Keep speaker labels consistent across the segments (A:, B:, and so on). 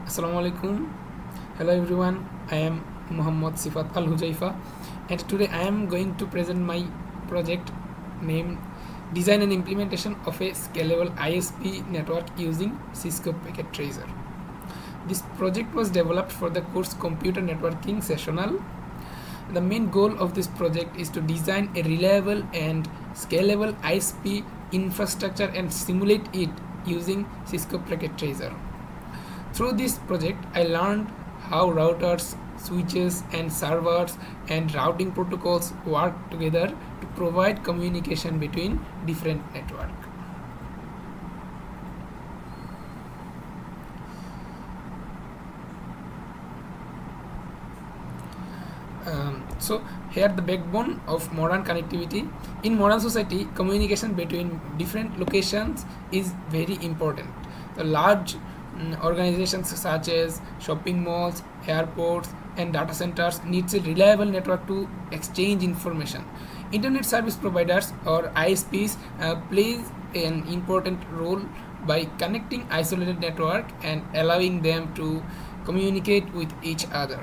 A: Assalamu alaikum. Hello everyone. I am Muhammad Sifat Al Hojaifa, and today I am going to present my project named Design and Implementation of a Scalable ISP Network using Cisco Packet Tracer. This project was developed for the course Computer Networking Sessional. The main goal of this project is to design a reliable and scalable ISP infrastructure and simulate it using Cisco Packet Tracer. Through this project, I learned how routers, switches, and servers and routing protocols work together to provide communication between different networks. So here the backbone of modern connectivity. In modern society, communication between different locations is very important. The large organizations such as shopping malls, airports, and data centers needs a reliable network to exchange information. Internet service providers or ISPs plays an important role by connecting isolated network and allowing them to communicate with each other.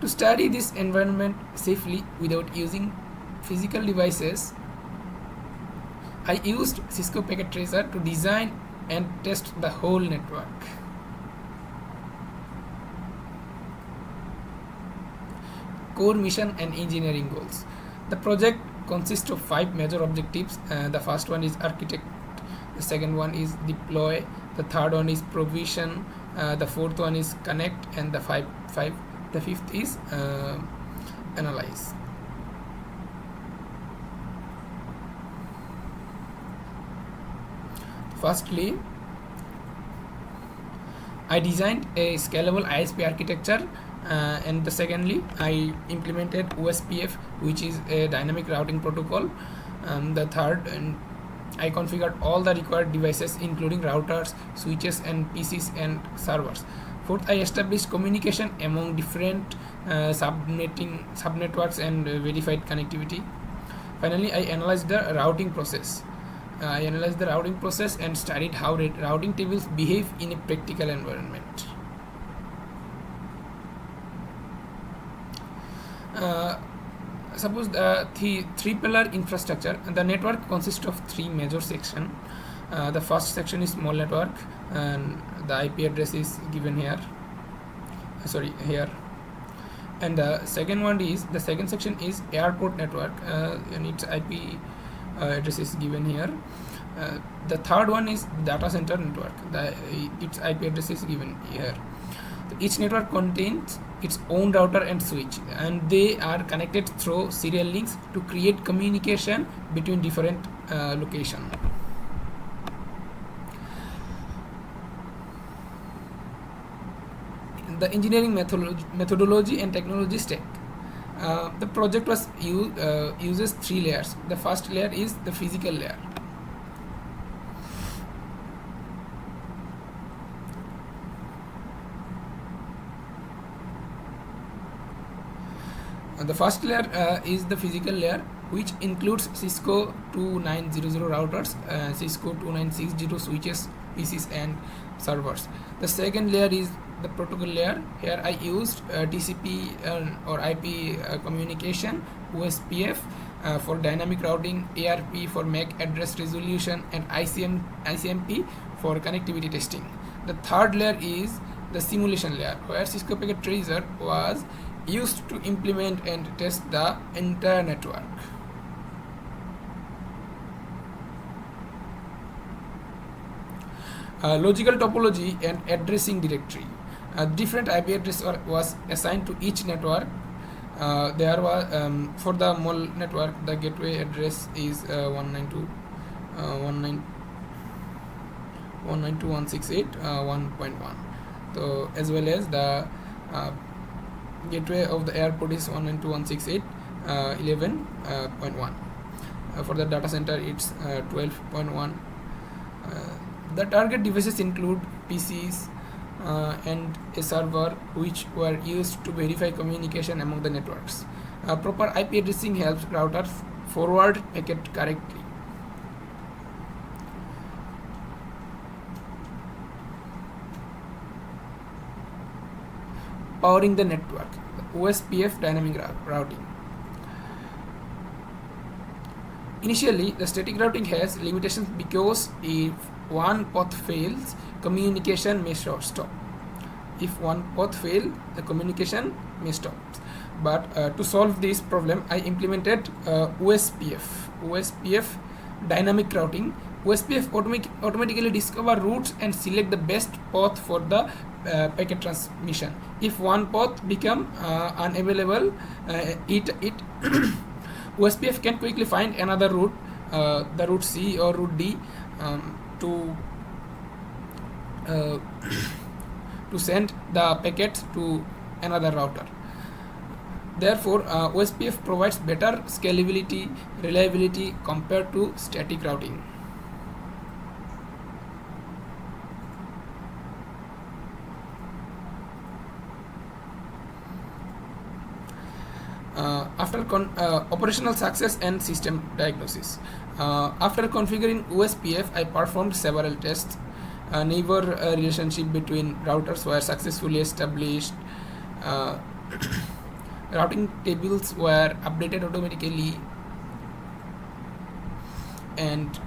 A: To study this environment safely without using physical devices, I used Cisco Packet Tracer to design and test the whole network. Core mission and engineering goals. The project consists of 5 major objectives. The first one is architect, the second one is deploy, the third one is provision, the fourth one is connect, and the fifth is analyze. Firstly, I designed a scalable ISP architecture, and secondly, I implemented OSPF, which is a dynamic routing protocol. The third, I configured all the required devices, including routers, switches, and PCs and servers. Fourth, I established communication among different subnetworks and verified connectivity. Finally, I analyzed the routing process. And studied how routing tables behave in a practical environment. Suppose the three-pillar infrastructure. The network consists of 3 major sections. The first section is small network, and the IP address is given here. Here. And the second section is airport network, and its IP address is given here. The third one is data center network. Its IP address is given here. So each network contains its own router and switch, and they are connected through serial links to create communication between different locations. The engineering methodology and technology stack. The project uses 3 layers. The first layer is the physical layer. The first layer is the physical layer, which includes Cisco 2900 routers, Cisco 2960 switches, PCs, and servers. The second layer is the protocol layer. Here I used TCP or IP communication, OSPF for dynamic routing, ARP for MAC address resolution, and ICMP for connectivity testing. The third layer is the simulation layer, where Cisco Packet Tracer was used to implement and test the entire network. Logical topology and addressing directory. Different IP address was assigned to each network. There was for the mall network, the gateway address is 192.168.1.1. So as well as the gateway of the airport is 192.168.11.1. For the data center, it's 12.1. The target devices include PCs and a server, which were used to verify communication among the networks. Proper IP addressing helps routers forward packet correctly. powering the network, OSPF dynamic routing. Initially, the static routing has limitations because if one path fails, communication may stop. If one path fails, the communication may stop. But to solve this problem, I implemented OSPF dynamic routing. OSPF automatically discover routes and select the best path for the packet transmission. If one path become unavailable, it OSPF can quickly find another route, the route C or route D, to send the packets to another router. Therefore, OSPF provides better scalability, reliability compared to static routing. After operational success and system diagnosis. After configuring OSPF, I performed several tests. Neighbor relationship between routers were successfully established. Routing tables were updated automatically, and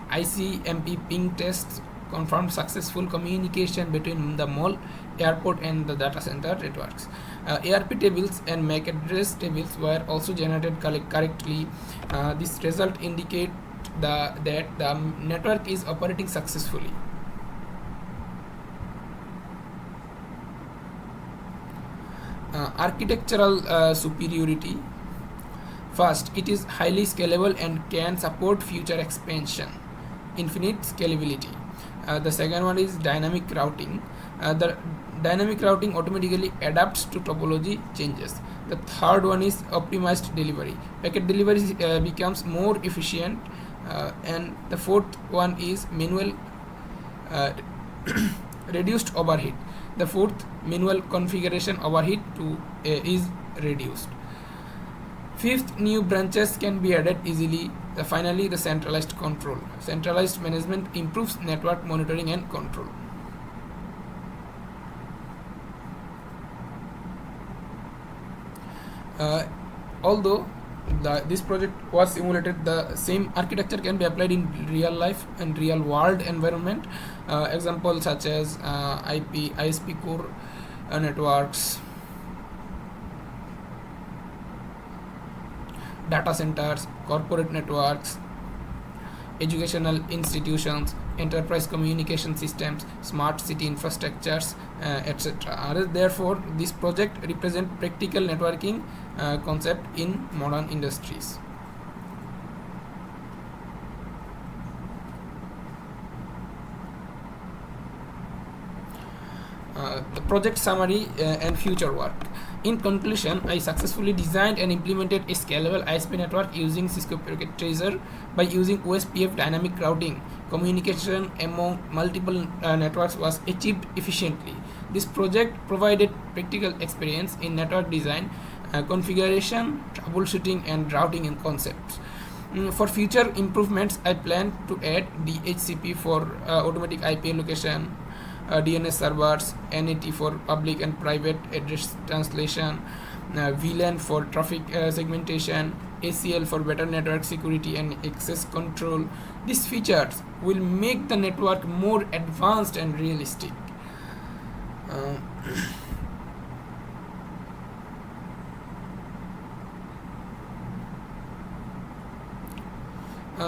A: ICMP ping tests confirmed successful communication between the mall, airport, and the data center networks. ARP tables and MAC address tables were also generated correctly. This result indicate that the network is operating successfully. Architectural superiority. First, it is highly scalable and can support future expansion. Infinite scalability. The second one is dynamic routing. The dynamic routing automatically adapts to topology changes. The third one is optimized delivery. Packet delivery becomes more efficient. And the fourth one is manual reduced overheat. The fourth, manual configuration overheat is reduced. Fifth, new branches can be added easily. Finally, the centralized control. Centralized management improves network monitoring and control. Although this project was simulated, the same architecture can be applied in real life and real world environment. Examples such as ISP core networks, data centers, corporate networks, educational institutions, enterprise communication systems, smart city infrastructures, etc. Therefore, this project represents practical networking concept in modern industries. The project summary and future work. In conclusion, I successfully designed and implemented a scalable ISP network using Cisco Packet Tracer. By using OSPF dynamic routing, communication among multiple networks was achieved efficiently. This project provided practical experience in network design, configuration, troubleshooting, and routing and concepts. For future improvements, I plan to add DHCP for automatic IP allocation, DNS servers, NAT for public and private address translation, VLAN for traffic segmentation, ACL for better network security and access control. These features will make the network more advanced and realistic.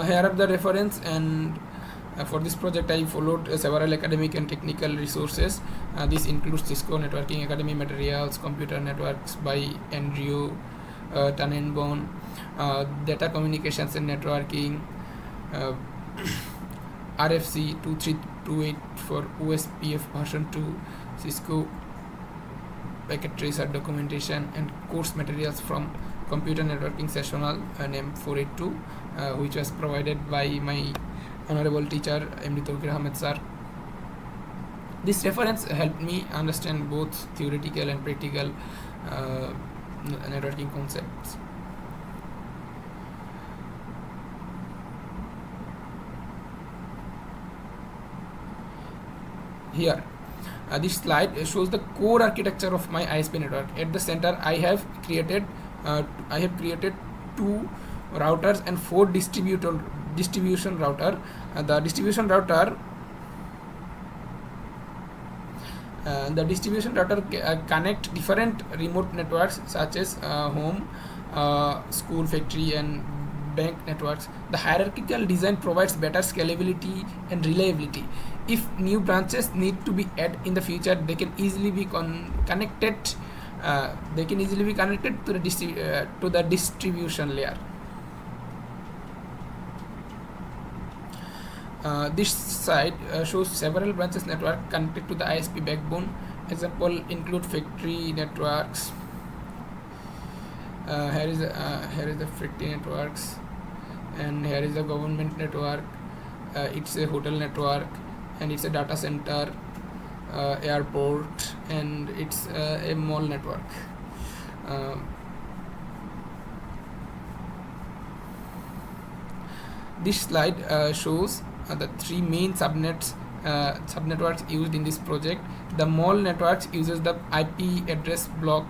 A: Here are the reference, and for this project I followed several academic and technical resources. This includes Cisco Networking Academy materials, Computer Networks by Andrew Tannenbaum, Data Communications and Networking, RFC 2328 for OSPF version 2, Cisco Packet Tracer documentation, and course materials from Computer Networking Sessional name 482, which was provided by my honorable teacher MD Tawqir Ahmed sir. This reference helped me understand both theoretical and practical networking concepts. Here, This slide shows the core architecture of my ISP network. At the center, I have created two routers and four distribution router. The distribution router connect different remote networks such as home, school, factory, and bank networks. The hierarchical design provides better scalability and reliability. If new branches need to be added in the future, they can easily be connected. To the distribution layer. This side shows several branches network connected to the ISP backbone. Example include factory networks. Here is the factory networks, and here is the government network. It's a hotel network, and it's a data center, airport, and it's a mall network. This slide shows the three main subnetworks used in this project. The mall networks uses the IP address block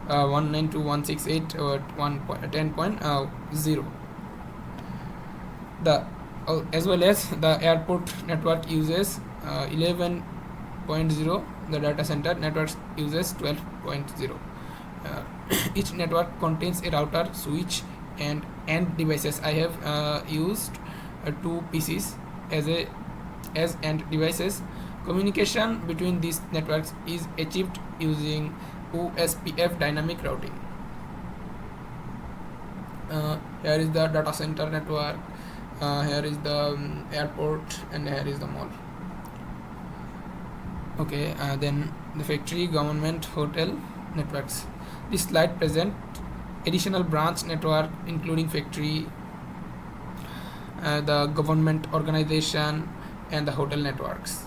A: 192.168.10.0. As well as the airport network uses 11.0. The data center network uses 12.0. Each network contains a router, switch, and devices. I have used two PCs as end devices. Communication between these networks is achieved using OSPF dynamic routing. Here is the data center network, here is the airport, and here is the mall. Okay, then the factory, government, hotel networks. This slide presents additional branch network including factory, the government organization, and the hotel networks.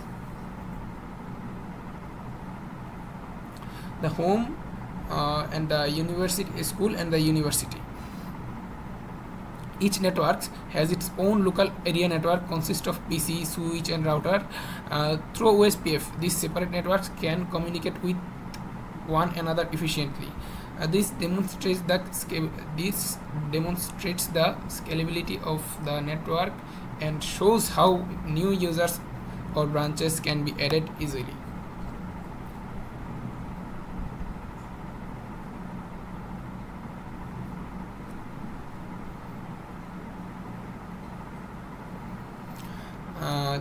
A: The home and the university, school, and the university. Each network has its own local area network, consists of PC, switch, and router. Through OSPF, these separate networks can communicate with one another efficiently. This demonstrates the scalability of the network and shows how new users or branches can be added easily.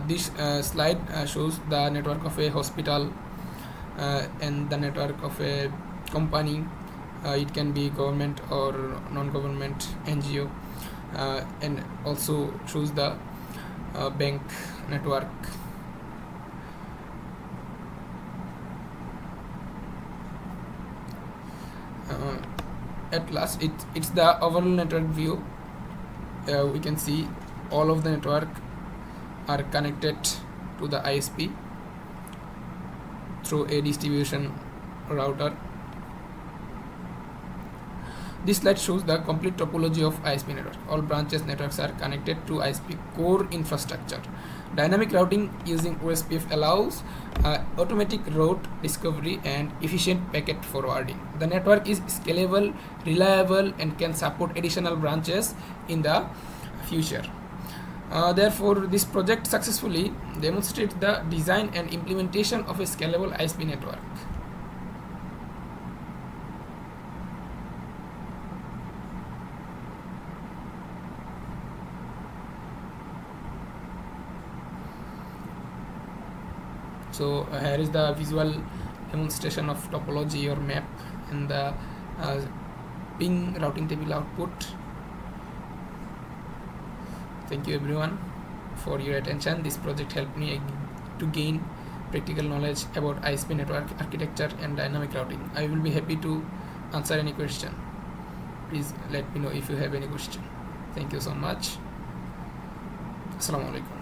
A: This slide shows the network of a hospital and the network of a company. It can be government or non-government NGO, and also shows the bank network. At last, it's the overall network view. We can see all of the network are connected to the ISP through a distribution router. This slide shows the complete topology of ISP network. All branches networks are connected to ISP core infrastructure. Dynamic routing using OSPF allows automatic route discovery and efficient packet forwarding. The network is scalable, reliable, and can support additional branches in the future. Therefore, this project successfully demonstrates the design and implementation of a scalable ISP network. So here is the visual demonstration of topology or map and the ping routing table output. Thank you everyone for your attention. This project helped me to gain practical knowledge about ISP network architecture and dynamic routing. I will be happy to answer any question. Please let me know if you have any question. Thank you so much. Assalamu alaikum.